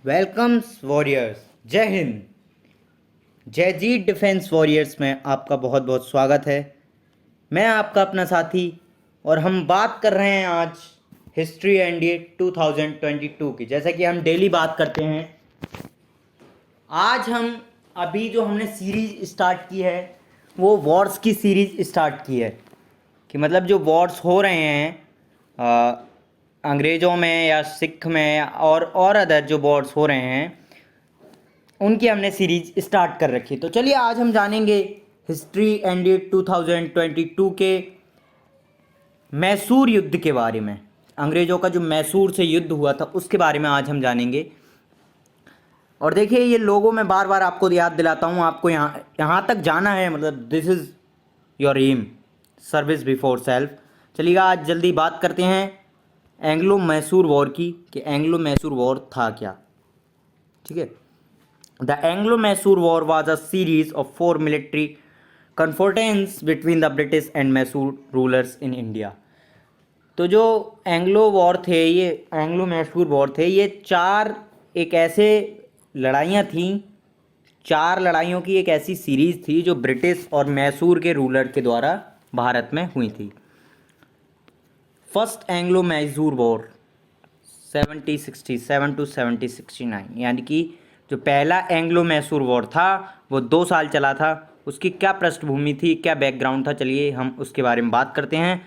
Welcomes warriors. जय Hind. Jayjit defence warriors में आपका बहुत बहुत स्वागत है। मैं आपका अपना साथी और हम बात कर रहे हैं आज हिस्ट्री एनडीए 2022 की। जैसा कि हम डेली बात करते हैं, आज हम अभी जो हमने सीरीज स्टार्ट की है वो वॉर्स की सीरीज स्टार्ट की है कि मतलब जो वॉर्स हो रहे हैं अंग्रेज़ों में या सिख में और अदर जो वॉर्स हो रहे हैं उनकी हमने सीरीज स्टार्ट कर रखी। तो चलिए आज हम जानेंगे हिस्ट्री एनडीए 2022 के मैसूर युद्ध के बारे में। अंग्रेज़ों का जो मैसूर से युद्ध हुआ था उसके बारे में आज हम जानेंगे। और देखिए, ये लोगों में बार बार आपको याद दिलाता हूँ, आपको यहाँ तक जाना है, मतलब this is your aim, service before self. चलिएगा आज जल्दी बात करते हैं एंग्लो मैसूर वॉर की कि एंग्लो मैसूर वॉर था क्या। ठीक है। The Anglo Mysore war was a series of 4 military confrontations between the British and Mysore rulers in India. तो जो एंग्लो वॉर थे, ये एंग्लो मैसूर वॉर थे, ये चार एक ऐसे लड़ाइयाँ थीं, चार लड़ाइयों की एक ऐसी सीरीज़ थी जो ब्रिटिश और मैसूर के रूलर के द्वारा भारत में हुई थी। First Anglo Mysore war 7067 to 7069, यानी कि जो पहला एंग्लो मैसूर वॉर था वो 2 साल चला था। उसकी क्या पृष्ठभूमि थी, क्या बैकग्राउंड था, चलिए हम उसके बारे में बात करते हैं।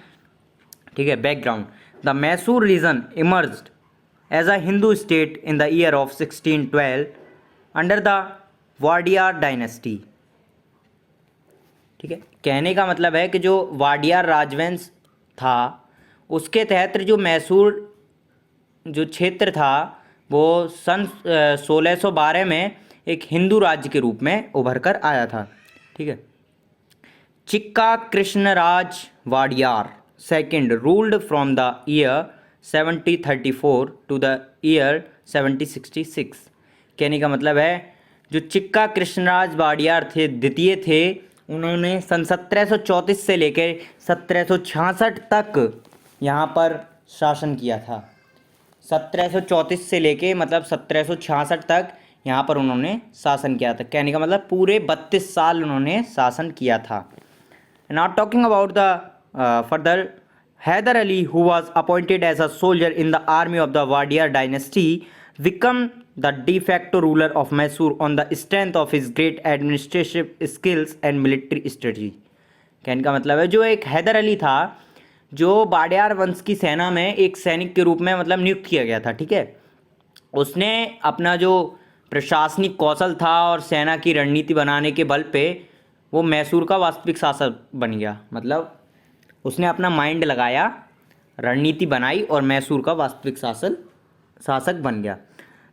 ठीक है। Background: the Mysore region emerged as a Hindu state in the year of 1612 under the Wadiyar dynasty. ठीक है। कहने का मतलब है कि जो वाडियार राजवंश था उसके तहत जो मैसूर जो क्षेत्र था वो सन 1612 में एक हिंदू राज्य के रूप में उभर कर आया था। ठीक है। Chikka Krishnaraja Wadiyar second ruled from the year 7034 to the year 7066। कहने का मतलब है जो चिक्का कृष्णराज वाडियार थे, द्वितीय थे, उन्होंने सन 1734 से लेकर 1766 तक यहाँ पर शासन किया था। 1734 से लेके मतलब 1766 तक यहाँ पर उन्होंने शासन किया था। कहने का मतलब पूरे 32 साल उन्होंने शासन किया था। Now talking about the further, Hyder Ali, who was appointed as a soldier in the army of the Wadiyar dynasty, became the de facto ruler of Mysore on the strength of his great administrative skills and military strategy. कहने का मतलब है जो एक हैदर अली था जो वाडियार वंश की सेना में एक सैनिक के रूप में मतलब नियुक्त किया गया था। ठीक है। उसने अपना जो प्रशासनिक कौशल था और सेना की रणनीति बनाने के बल पे वो मैसूर का वास्तविक शासक बन गया। मतलब उसने अपना माइंड लगाया, रणनीति बनाई और मैसूर का वास्तविक शासक बन गया।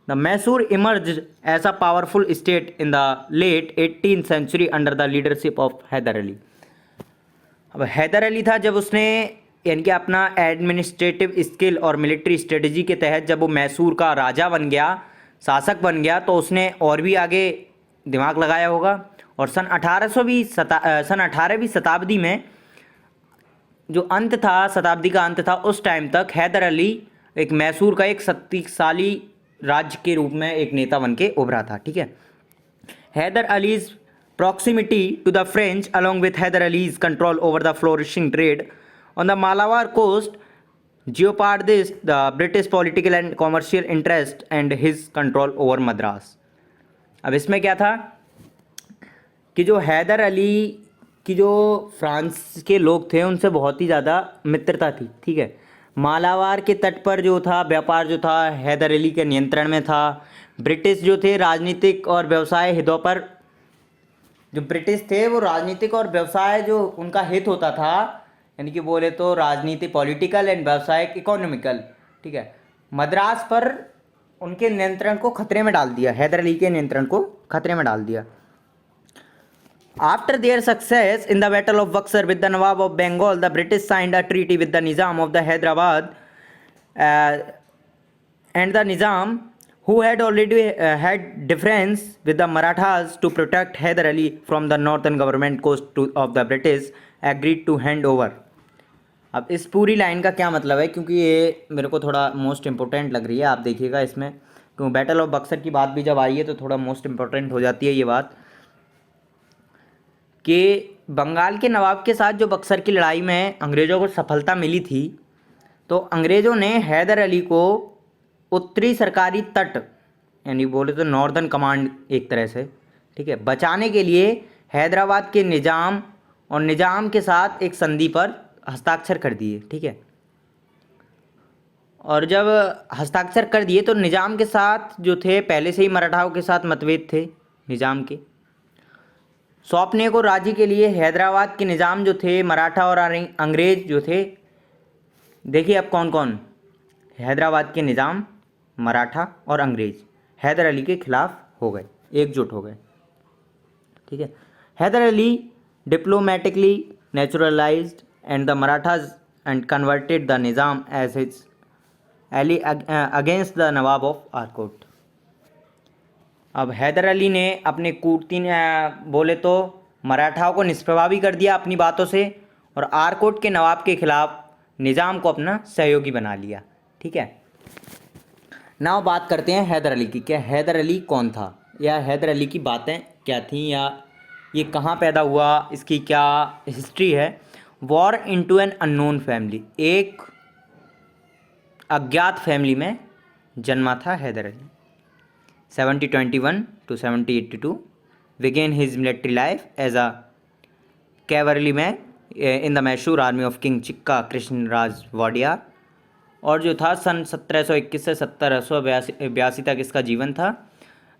The Mysore emerge as a powerful state in the late 18th century under the leadership of Hyder Ali. अब हैदर अली था, जब उसने यानी कि अपना एडमिनिस्ट्रेटिव स्किल और मिलिट्री स्ट्रेटजी के तहत जब वो मैसूर का राजा बन गया, शासक बन गया, तो उसने और भी आगे दिमाग लगाया होगा। और सन 18वीं शताब्दी में जो अंत था, शताब्दी का अंत था, उस टाइम तक हैदर अली एक मैसूर का एक शक्तिशाली राज्य के रूप में एक नेता बन के उभरा था। ठीक है। Hyder Ali's proximity to the French along with Hyder Ali's control over the flourishing trade on the Malabar coast jeopardized the British political and commercial interest and his control over Madras। अब इसमें क्या था कि जो हैदर अली की जो फ्रांस के लोग थे उनसे बहुत ही ज़्यादा मित्रता थी। ठीक है। मालाबार के तट पर जो था व्यापार जो था हैदर अली के नियंत्रण में था। ब्रिटिश जो थे राजनीतिक और व्यवसाय हितों पर, जो ब्रिटिश थे वो राजनीतिक और व्यवसाय जो उनका हित होता था, यानी कि बोले तो राजनीति पॉलिटिकल एंड व्यवसायिक इकोनॉमिकल, ठीक है, मद्रास पर उनके नियंत्रण को खतरे में डाल दिया, हैदर अली के नियंत्रण को खतरे में डाल दिया। After their success in the battle of Buxar with the Nawab of Bengal, the British signed a treaty with the Nizam of the Hyderabad and the Nizam who had already had difference with the Marathas to protect Hyder Ali from the northern government coast of the British, agreed to hand over। अब इस पूरी line का क्या मतलब है, क्योंकि ये मेरे को थोड़ा मोस्ट इम्पोर्टेंट लग रही है, आप देखिएगा इसमें क्यों बैटल ऑफ बक्सर की बात भी जब आई है तो थोड़ा मोस्ट इम्पोर्टेंट हो जाती है ये बात कि बंगाल के नवाब के साथ जो बक्सर की लड़ाई में अंग्रेज़ों को सफलता मिली थी, तो अंग्रेज़ों ने हैदर अली को उत्तरी सरकारी तट यानी बोले तो नॉर्दर्न कमांड एक तरह से, ठीक है, बचाने के लिए हैदराबाद के निज़ाम और निज़ाम के साथ एक संधि पर हस्ताक्षर कर दिए, ठीक है। और जब हस्ताक्षर कर दिए तो निज़ाम के साथ जो थे पहले से ही मराठाओं के साथ मतभेद थे निज़ाम के। सौंपने को राजी के लिए हैदराबाद के निज़ाम जो थे मराठा और अंग्रेज़ जो थे, देखिए अब कौन कौन, हैदराबाद के निज़ाम, मराठा और अंग्रेज़ हैदर अली के खिलाफ़ हो गए, एकजुट हो गए, ठीक है। Hyder Ali diplomatically naturalised and the Marathas and converted the Nizam as his ally against the Nawab of Arcot. अब हैदर अली ने अपने कूटती ने बोले तो मराठाओं को निष्प्रभावी कर दिया अपनी बातों से और आरकोट के नवाब के खिलाफ निज़ाम को अपना सहयोगी बना लिया, ठीक है। नाउ बात करते हैं हैदर अली की। क्या हैदर अली कौन था या हैदर अली की बातें क्या थीं या ये कहाँ पैदा हुआ, इसकी क्या हिस्ट्री है। War into an unknown family, एक अज्ञात फैमिली में जन्मा था Haider Ali. 1721 to 1782 began his military life as a cavalryman in the Mysore army of king Chikka Krishnaraja Wadiyar. और जो था सन 1721 से 1782 तक इसका जीवन था।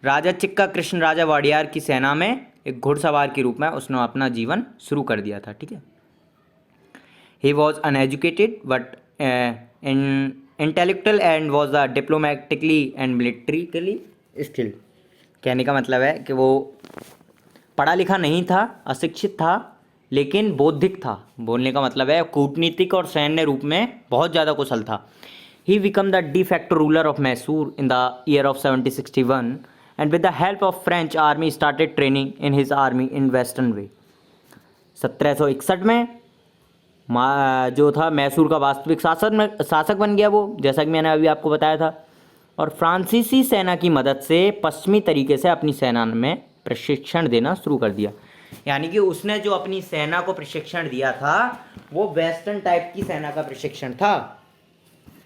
राजा चिक्का कृष्ण राजा वाडियार की सेना में एक घुड़सवार के रूप में उसने अपना जीवन शुरू कर दिया था, ठीक है। He was uneducated but intellectual and was a diplomatically and militarily skilled. कहने का मतलब है कि वो पढ़ा लिखा नहीं था, अशिक्षित था, लेकिन बौद्धिक था। बोलने का मतलब है कूटनीतिक और सैन्य रूप में बहुत ज़्यादा कुशल था। He become the de facto ruler of Mysore in the year of 1761 and with the help of French army started training in his army in western way. 1761 में जो था मैसूर का वास्तविक शासक बन गया वो, जैसा कि मैंने अभी आपको बताया था। और फ्रांसीसी सेना की मदद से पश्चिमी तरीके से अपनी सेना में प्रशिक्षण देना शुरू कर दिया। यानी कि उसने जो अपनी सेना को प्रशिक्षण दिया था वो वेस्टर्न टाइप की सेना का प्रशिक्षण था,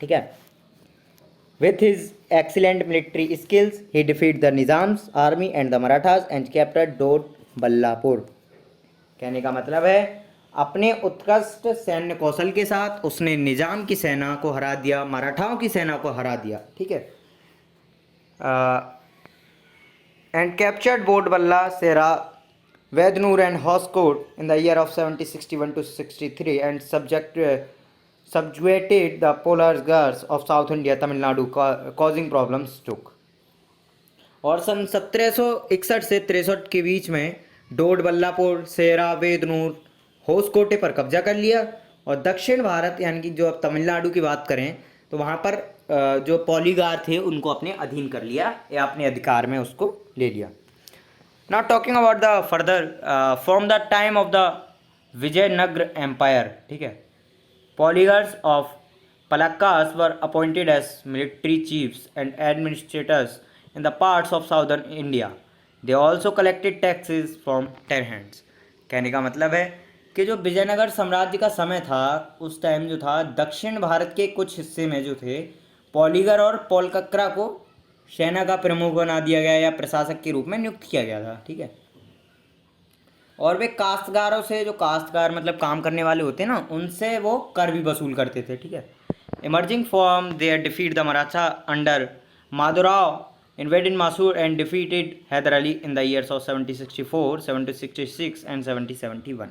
ठीक है। With his excellent military skills he defeat the Nizam's army and the Marathas and captured Doddaballapur. कहने का मतलब है अपने उत्कृष्ट सैन्य कौशल के साथ उसने निज़ाम की सेना को हरा दिया, मराठाओं की सेना को हरा दिया, ठीक है। And captured Doddaballapur Sira Bednur and Hoskote in the year of 1761 to 63 and subjugated the polar guards of South India, Tamil Nadu, causing problems took। और सन 1761 से 63 के बीच में डोडबल्लापुर, सेरा, वेदनूर, होसकोटे पर कब्जा कर लिया और दक्षिण भारत यानी कि जो अब तमिलनाडु की बात करें तो वहाँ पर जो पॉलीगार थे उनको अपने अधीन कर लिया या अपने अधिकार में उसको ले लिया। Now talking about the further from the time of the Vijayanagara empire, ठीक है, polygars of Palayakkaras were appointed as military chiefs and administrators in the parts of southern India. They also collected taxes from tenants. कहने का मतलब है कि जो विजयनगर साम्राज्य का समय था उस टाइम जो था दक्षिण भारत के कुछ हिस्से में जो थे पॉलीगर और पोलकक्रा को सेना का प्रमुख बना दिया गया या प्रशासक के रूप में नियुक्त किया गया था, ठीक है। और वे काश्तकारों से, जो काश्तकार मतलब काम करने वाले होते हैं ना, उनसे वो कर भी वसूल करते थे, ठीक है। Emerging from their defeat the Maratha under Madhavrao invaded Mysore and defeated Hyder Ali in the years of 1764, 1766 and 1771।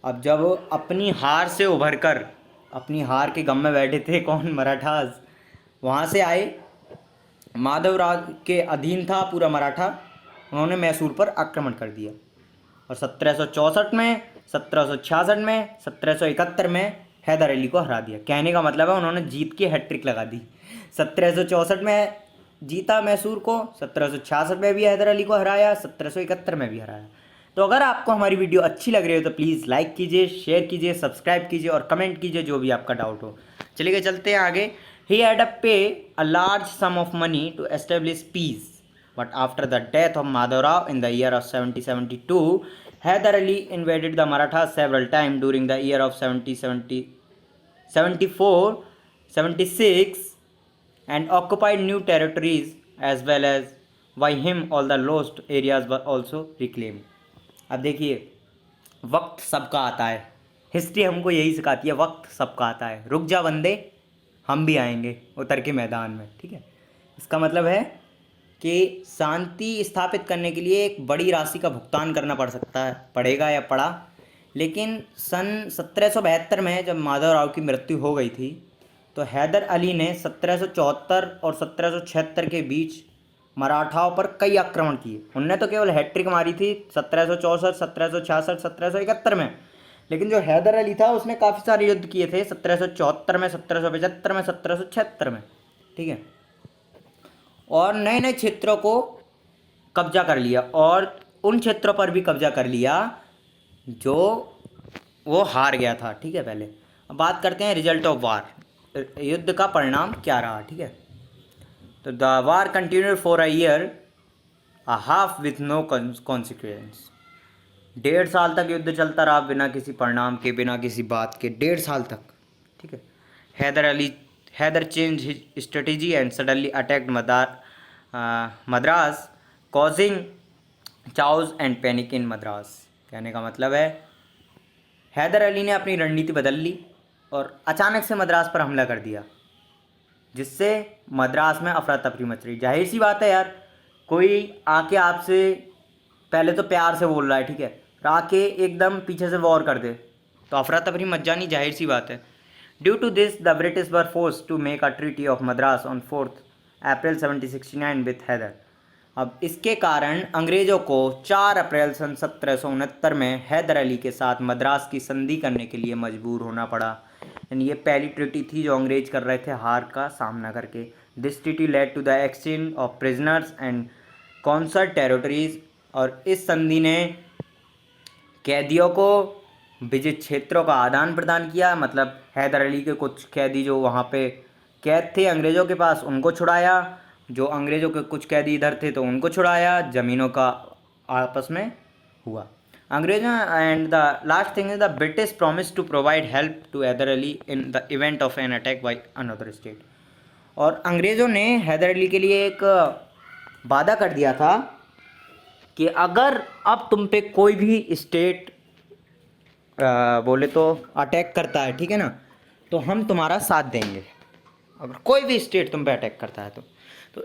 अब जब अपनी हार से उभरकर अपनी हार के गम में बैठे थे कौन, मराठास, वहाँ से आए, माधवराव के अधीन था पूरा मराठा, उन्होंने मैसूर पर आक्रमण कर दिया और 1764 में, 1766 में, 1771 में हैदर अली को हरा दिया। कहने का मतलब है उन्होंने जीत की हैट्रिक लगा दी। 1764 में जीता मैसूर को, 1766 में भी हैदर अली को हराया, 1771 में भी हराया। तो अगर आपको हमारी वीडियो अच्छी लग रही हो तो प्लीज़ लाइक कीजिए, शेयर कीजिए, सब्सक्राइब कीजिए और कमेंट कीजिए जो भी आपका डाउट हो। चलिए चलते हैं आगे। He had to pay a large sum of money to establish peace. But after the death of Madhavrao in the year of 1772, Hyder Ali invaded the Marathas several times during the year of 74, 76 and occupied new territories as well as by him all the lost areas were also reclaimed. अब देखिए, वक्त सबका आता है, history हमको यही सिखाती है, वक्त सबका आता है, रुक जा बंदे, हम भी आएंगे उतर के मैदान में, ठीक है। इसका मतलब है कि शांति स्थापित करने के लिए एक बड़ी राशि का भुगतान करना पड़ सकता है, पड़ेगा या पड़ा, लेकिन सन 1772 में जब माधवराव की मृत्यु हो गई थी तो हैदर अली ने 1774 और 1776 के बीच मराठाओं पर कई आक्रमण किए। उनने तो केवल हैट्रिक मारी थी 1764, 1766, 1771 में, लेकिन जो हैदर अली था उसने काफ़ी सारे युद्ध किए थे 1774 में, 1775 में, 1776 में, ठीक है। और नए नए क्षेत्रों को कब्जा कर लिया और उन क्षेत्रों पर भी कब्जा कर लिया जो वो हार गया था, ठीक है। पहले अब बात करते हैं रिजल्ट ऑफ वार, युद्ध का परिणाम क्या रहा, ठीक है। तो the war continued for a year a half with no consequence. 1.5 साल तक युद्ध चलता रहा बिना किसी परिणाम के, बिना किसी बात के, 1.5 साल तक, ठीक है। Hyder change his strategy and suddenly attacked Madras causing chaos and panic in Madras. कहने का मतलब है हैदर अली ने अपनी रणनीति बदल ली और अचानक से मद्रास पर हमला कर दिया, जिससे मद्रास में अफरा तफरी मच रही। जाहिर सी बात है यार, कोई आके आपसे पहले तो प्यार से बोल रहा है, ठीक है, आके एकदम पीछे से वॉर कर दे तो अफरा तफरी मच जानी जाहिर सी बात है। Due to this the British were forced to make a treaty of Madras on 4 April 1769 with Hyder. अब इसके कारण अंग्रेज़ों को 4 अप्रैल सन 1769 में हैदर अली के साथ मद्रास की संधि करने के लिए मजबूर होना पड़ा। यानी ये पहली ट्रीटी थी जो अंग्रेज कर रहे थे हार का सामना करके। This treaty led to the exchange of prisoners and conquered territories. और इस संधि ने कैदियों को विजित क्षेत्रों का आदान प्रदान किया, मतलब हैदर अली के कुछ कैदी जो वहाँ पे कैद थे अंग्रेज़ों के पास उनको छुड़ाया, जो अंग्रेज़ों के कुछ कैदी इधर थे तो उनको छुड़ाया, ज़मीनों का आपस में हुआ अंग्रेज़ों। And the last thing is the British promise to provide help to Hyder Ali in the event of an attack by another state. और अंग्रेज़ों ने हैदर अली के लिए एक वादा कर दिया था कि अगर अब तुम पे कोई भी स्टेट बोले तो अटैक करता है, ठीक है ना, तो हम तुम्हारा साथ देंगे, अगर कोई भी स्टेट तुम पे अटैक करता है तो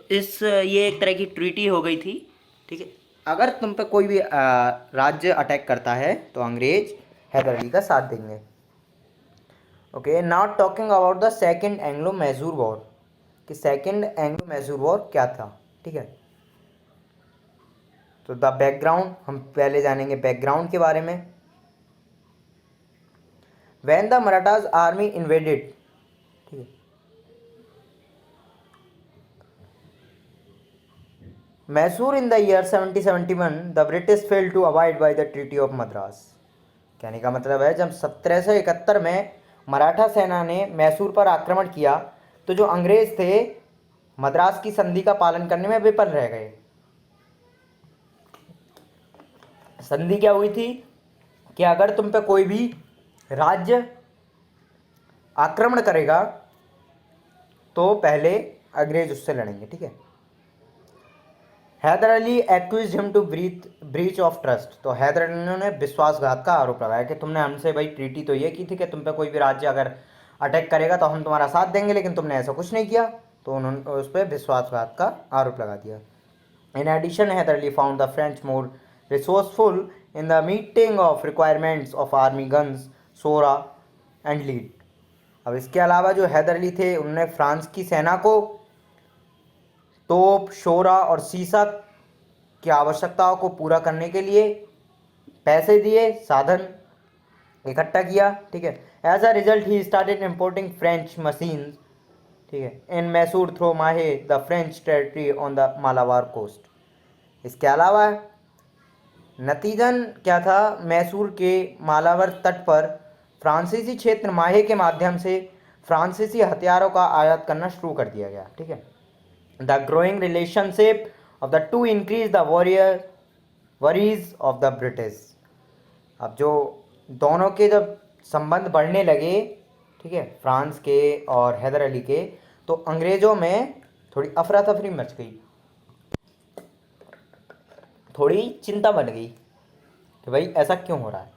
ये एक तरह की ट्रीटी हो गई थी, ठीक है। अगर तुम पे कोई भी राज्य अटैक करता है तो अंग्रेज हैदर अली का साथ देंगे। Okay, now talking about the second Anglo Mysore war, कि सेकंड एंग्लो मैसूर वॉर क्या था, ठीक है। तो द बैकग्राउंड, हम पहले जानेंगे बैकग्राउंड के बारे में। When the Marathas army invaded, ठीक है, Mysore in the year 1771 the British fail to abide by the treaty of Madras. कहने का मतलब है जब 1771 में मराठा सेना ने मैसूर पर आक्रमण किया तो जो अंग्रेज थे मद्रास की संधि का पालन करने में विफल रह गए। संधि क्या हुई थी कि अगर तुम पे कोई भी राज्य आक्रमण करेगा तो पहले अंग्रेज उससे लड़ेंगे, ठीक है। Hyder Ali accuse him to breach of trust. तो हैदर अली ने विश्वासघात का आरोप लगाया कि तुमने हमसे भाई ट्रीटी तो ये की थी कि तुम पे कोई भी राज्य अगर अटैक करेगा तो हम तुम्हारा साथ देंगे, लेकिन तुमने ऐसा कुछ नहीं किया, तो उन्होंने उस पर विश्वासघात का आरोप लगा दिया। In addition Hyder Ali found the French more resourceful in the meeting of requirements of army guns, shora and lead. अब इसके अलावा जो हैदर अली थे उन्होंने फ्रांस की सेना को तोप, शोरा और सीसा की आवश्यकताओं को पूरा करने के लिए पैसे दिए, साधन इकट्ठा किया, ठीक है। As a result he started importing French machines, ठीक है, in Mysore through Mahe the French territory on the Malabar coast. इसके अलावा नतीजन क्या था, मैसूर के मालाबार तट पर फ्रांसीसी क्षेत्र माहे के माध्यम से फ्रांसीसी हथियारों का आयात करना शुरू कर दिया गया। ठीक है। The growing relationship of the two increase the worries of the British. अब जो दोनों के जब संबंध बढ़ने लगे, ठीक है, फ्रांस के और हैदर अली के, तो अंग्रेज़ों में थोड़ी अफरा तफरी मच गई, थोड़ी चिंता बन गई कि भाई ऐसा क्यों हो रहा है।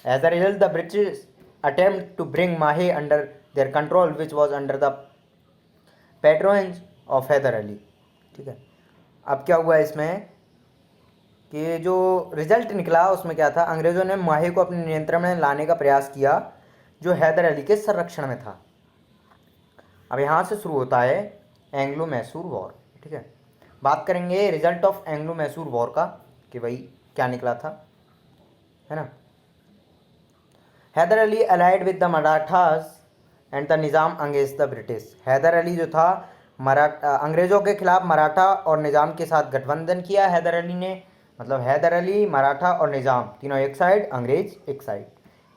As a result the British attempt to bring Mahe under their control which was under the patronage of Hyder Ali. ठीक है। अब क्या हुआ इसमें कि जो रिजल्ट निकला उसमें क्या था, अंग्रेज़ों ने माहे को अपने नियंत्रण में लाने का प्रयास किया जो हैदर अली के संरक्षण में था। अब यहाँ से शुरू होता है एंग्लो मैसूर वॉर। ठीक है। बात करेंगे result of Anglo Mysore war का कि भाई क्या निकला था, है ना। Hyder Ali allied with the Marathas and the Nizam against the British. Hyder Ali जो था अंग्रेज़ों के खिलाफ मराठा और निज़ाम के साथ गठबंधन किया हैदर अली ने, मतलब हैदर अली, मराठा और निज़ाम तीनों एक साइड, अंग्रेज एक side.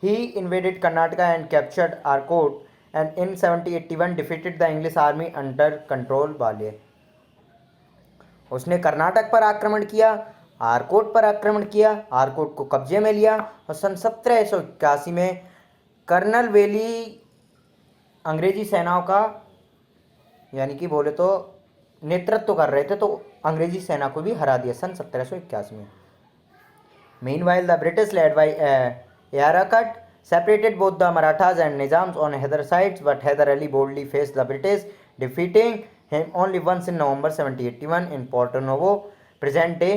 He invaded Karnataka and captured Arcot and in 1781 defeated the English army under control Gwalior. उसने कर्नाटक पर आक्रमण किया, आरकोट पर आक्रमण किया, आरकोट को कब्जे में लिया और सन 1781 में कर्नल वेली अंग्रेजी सेनाओं का यानी कि बोले तो नेतृत्व कर रहे थे, तो अंग्रेजी सेना को भी हरा दिया सन 1781 में। Meanwhile the British led by Eyre Coote separated both the Marathas and Nizams on Hyder sides, but Hyder Ali boldly faced the British, defeating him only once in November 1781 in Porto Novo, present day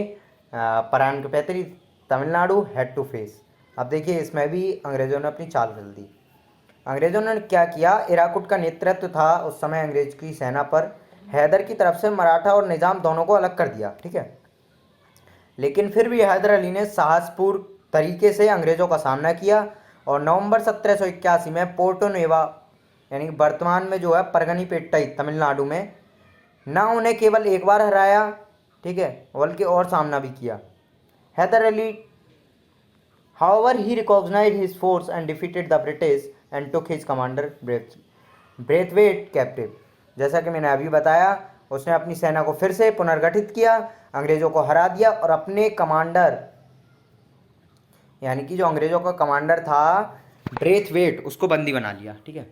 Parankapathri, Tamil Nadu, head to face. अब देखिए इसमें भी अंग्रेज़ों ने अपनी चाल बदल दी। अंग्रेज़ों ने क्या किया, इराकुट का नेतृत्व था उस समय अंग्रेज की सेना पर, हैदर की तरफ से मराठा और निज़ाम दोनों को अलग कर दिया। ठीक है। लेकिन फिर भी हैदर अली ने साहसपूर्ण तरीके से अंग्रेज़ों का सामना किया और नवंबर 1781 में पोर्टो नोवा यानी वर्तमान में जो है परगनीपेट्टई तमिलनाडु में, ना उन्हें केवल एक बार हराया, ठीक है, बल्कि और सामना भी किया। Hyder Ali however he recognised his force and defeated the British and took his commander Braithwaite captive. जैसा कि मैंने अभी बताया, उसने अपनी सेना को फिर से पुनर्गठित किया, अंग्रेज़ों को हरा दिया और अपने कमांडर यानी कि जो अंग्रेज़ों का कमांडर था ब्रेथवेट, उसको बंदी बना लिया। ठीक है।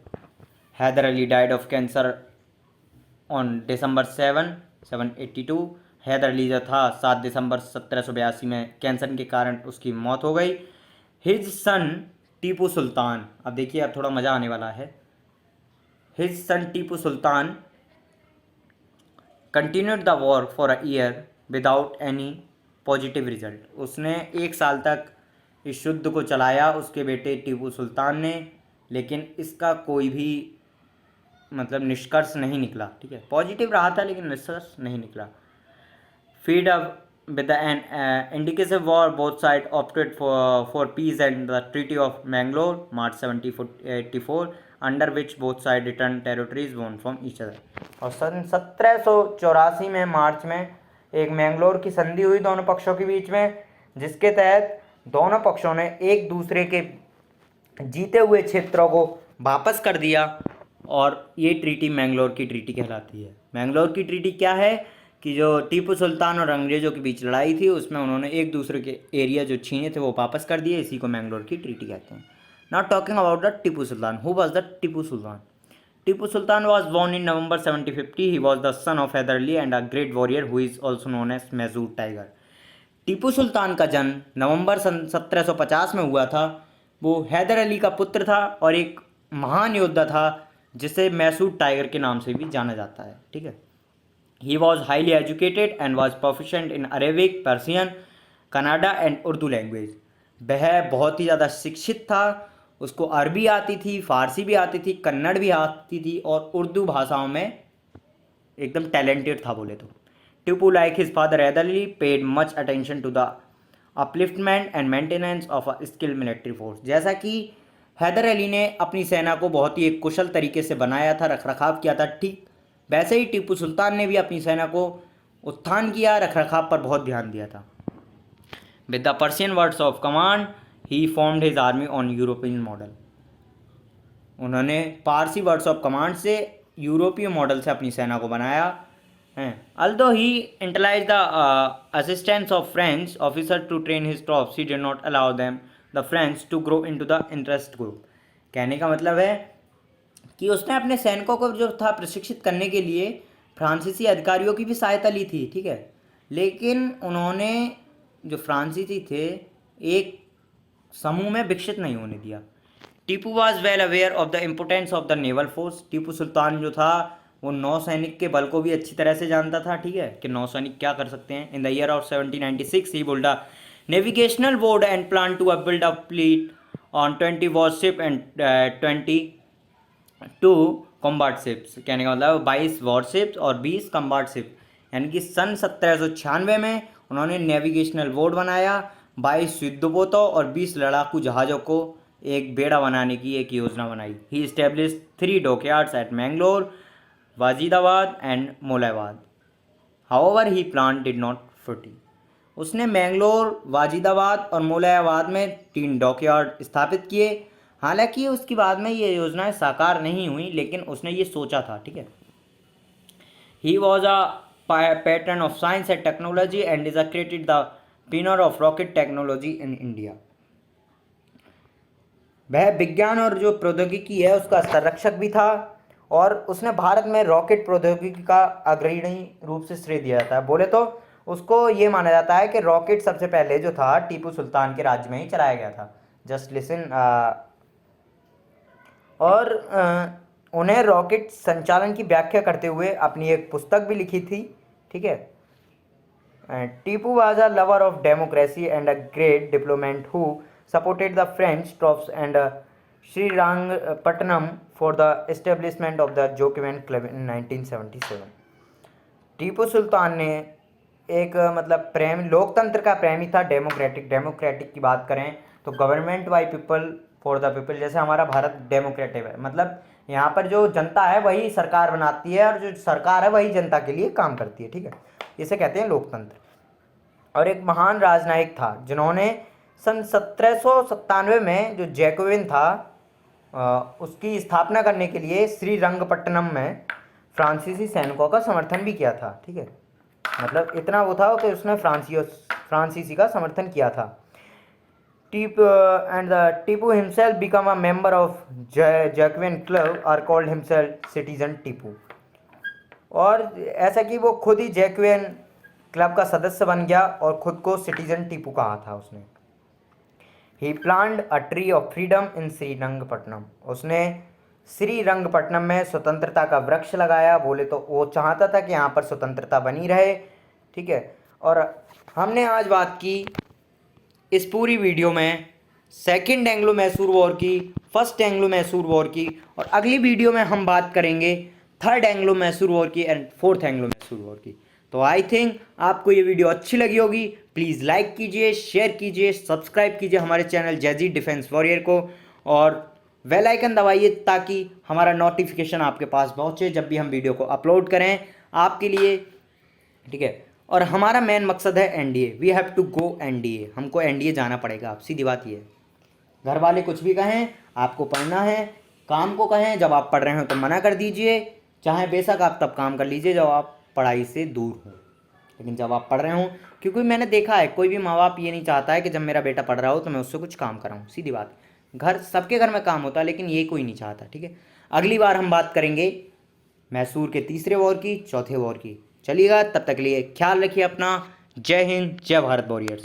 Hyder Ali died of cancer on December 7, 782। Hyder Ali जो था 7 दिसंबर 1782 में कैंसर के कारण उसकी मौत हो गई। हिज सन टीपू सुल्तान, अब देखिए अब थोड़ा मज़ा आने वाला है। His son Tipu Sultan continued the war for a year without any positive result. उसने 1 साल तक इस युद्ध को चलाया उसके बेटे टीपू सुल्तान ने, लेकिन इसका कोई भी मतलब निष्कर्ष नहीं निकला। ठीक है। पॉजिटिव रहा था लेकिन निष्कर्ष नहीं निकला। Feed up with an indicative war both side opted for peace and the treaty of Mangalore March 1784 under which both side return territories won from each other. और सन 1784 में मार्च में एक मैंगलोर की संधि हुई दोनों पक्षों के बीच में, जिसके तहत दोनों पक्षों ने एक दूसरे के जीते हुए क्षेत्रों को वापस कर दिया और ये ट्रीटी मैंगलोर की ट्रीटी कहलाती है। मैंगलोर की ट्रीटी क्या है कि जो टीपू सुल्तान और अंग्रेज़ों के बीच लड़ाई थी उसमें उन्होंने एक दूसरे के एरिया जो छीने थे वो वापस कर दिए, इसी को मैंगलोर की ट्रीटी कहते हैं। Now talking about the Tipu Sultan. Who was the Tipu Sultan? Tipu Sultan was born in November 1750. He was the son of Hyder Ali and a great warrior who is also known as Mysore tiger. Tipu Sultan का जन्म नवंबर सन 1750 में हुआ था। वो हैदर अली का पुत्र था और एक महान योद्धा था जिसे मैसूर टाइगर के नाम से भी जाना जाता है। ठीक है। He was highly educated and was proficient in Arabic, Persian, Canada and Urdu language. वह बहुत ही ज़्यादा शिक्षित था, उसको अरबी आती थी, फारसी भी आती थी, कन्नड़ भी आती थी और उर्दू भाषाओं में एकदम टैलेंटेड था बोले तो। Tipu like his father Hyder Ali paid much attention to the upliftment and maintenance of a skilled military force. जैसा कि हैदर अली ने अपनी सेना को बहुत ही एक कुशल तरीके से बनाया था, रखरखाव किया था, ठीक वैसे ही टीपू सुल्तान ने भी अपनी सेना को उत्थान किया, रखरखाव पर बहुत ध्यान दिया था। With the Persian words of command he formed his army on European model. उन्होंने पारसी वर्ड्स ऑफ कमांड से यूरोपीय मॉडल से अपनी सेना को बनाया है। Although he utilise the assistance of French officer to train his troops, he did not allow them the French to grow into the interest group. कहने का मतलब है कि उसने अपने सैनिकों को जो था प्रशिक्षित करने के लिए फ्रांसीसी अधिकारियों की भी सहायता ली थी, ठीक है, लेकिन उन्होंने जो फ्रांसीसी थे एक समूह में विकसित नहीं होने दिया। Tipu was well aware of the importance of the naval force. Tipu Sultan जो था वो नौसैनिक के बल को भी अच्छी तरह से जानता था, ठीक है, कि नौसैनिक क्या कर सकते हैं। In the year of 1796 he build a navigational board and plan to build a fleet on 20 warship and 22 combat ships. कहने का मतलब 22 वॉरशिप्स और 20 कॉम्बाट शिप, यानी कि सन 1796 में उन्होंने नेविगेशनल बोर्ड बनाया, 22 युद्धपोतों और 20 लड़ाकू जहाज़ों को एक बेड़ा बनाने की एक योजना बनाई। He establish 3 dockyards at Mangalore, Wajidabad and Molabad. However he plan did not fructify. उसने मैंगलोर, वाजिदाबाद और मोलाबाद में 3 डॉकयार्ड स्थापित किए। हालांकि उसकी बाद में ये योजनाएं साकार नहीं हुई, लेकिन उसने ये सोचा था, ठीक है। He was a pattern of science and technology and is created the paneer of rocket technology in India. वह विज्ञान और जो प्रौद्योगिकी है उसका संरक्षक भी था और उसने भारत में रॉकेट प्रौद्योगिकी का अग्रणी रूप से श्रेय दिया जाता है। बोले तो उसको ये माना जाता है कि रॉकेट सबसे पहले जो था टीपू सुल्तान के राज्य में ही चलाया गया था। Just listen. और उन्हें रॉकेट संचालन की व्याख्या करते हुए अपनी एक पुस्तक भी लिखी थी, ठीक है। Tipu was a lover of democracy and a great diplomat who supported the French troops and Srirangapatnam for the establishment of the Jokevan Club in 1977। Tipu Sultan ने एक मतलब प्रेम लोकतंत्र का प्रेमी था। डेमोक्रेटिक की बात करें तो government by people for the people, जैसे हमारा भारत डेमोक्रेटिक है, मतलब यहाँ पर जो जनता है वही सरकार बनाती है और जो सरकार है वही जनता के लिए काम करती है, ठीक है। इसे कहते हैं लोकतंत्र। और एक महान राजनयिक था जिन्होंने सन 1797 में जो जैकोबिन था उसकी स्थापना करने के लिए श्रीरंगपट्टनम में फ्रांसीसी सैनिकों का समर्थन भी किया था, ठीक है। मतलब इतना वो था कि उसने फ्रांसीसी का समर्थन किया था। Tipu himself become a member of Jacobin club और कॉल्ड हिमसेल्फ सिटीजन टीपू। और ऐसा कि वो खुद ही जैकोबिन क्लब का सदस्य बन गया और खुद को सिटीजन टीपू कहा था उसने। He plant a tree of freedom in Srirangapatnam. उसने श्रीरंगपट्टनम में स्वतंत्रता का वृक्ष लगाया। बोले तो वो चाहता था कि यहाँ पर स्वतंत्रता बनी रहे, ठीक है। और हमने आज बात की इस पूरी वीडियो में सेकंड एंग्लो मैसूर वॉर की, फर्स्ट एंग्लो मैसूर वॉर की, और अगली वीडियो में हम बात करेंगे थर्ड एंग्लो मैसूर वॉर की and fourth Anglo Mysore war की। तो आई थिंक आपको ये वीडियो अच्छी लगी होगी। प्लीज़ लाइक कीजिए, शेयर कीजिए, सब्सक्राइब कीजिए हमारे चैनल जैजी डिफेंस वॉरियर को और बेल आइकन दबाइए ताकि हमारा नोटिफिकेशन आपके पास पहुंचे जब भी हम वीडियो को अपलोड करें आपके लिए, ठीक है। और हमारा मेन मकसद है NDA. We have to go NDA. हमको एनडीए जाना पड़ेगा। आप सीधी बात ये है। घर वाले कुछ भी कहें, आपको पढ़ना है, काम को कहें, जब आप पढ़ रहे हो तो मना कर दीजिए, चाहे बेशक आप तब काम कर लीजिए जब आप पढ़ाई से दूर हो, लेकिन जब आप पढ़ रहे हो, क्योंकि मैंने देखा है कोई भी माँ बाप ये नहीं चाहता है कि जब मेरा बेटा पढ़ रहा हो तो मैं उससे कुछ काम कराऊँ। सीधी बात, घर सबके घर में काम होता है लेकिन ये कोई नहीं चाहता, ठीक है। अगली बार हम बात करेंगे मैसूर के तीसरे वॉर की, चौथे वॉर की। चलिएगा, तब तक के लिए ख्याल रखिए अपना। जय हिंद, जय भारत वॉरियर्स।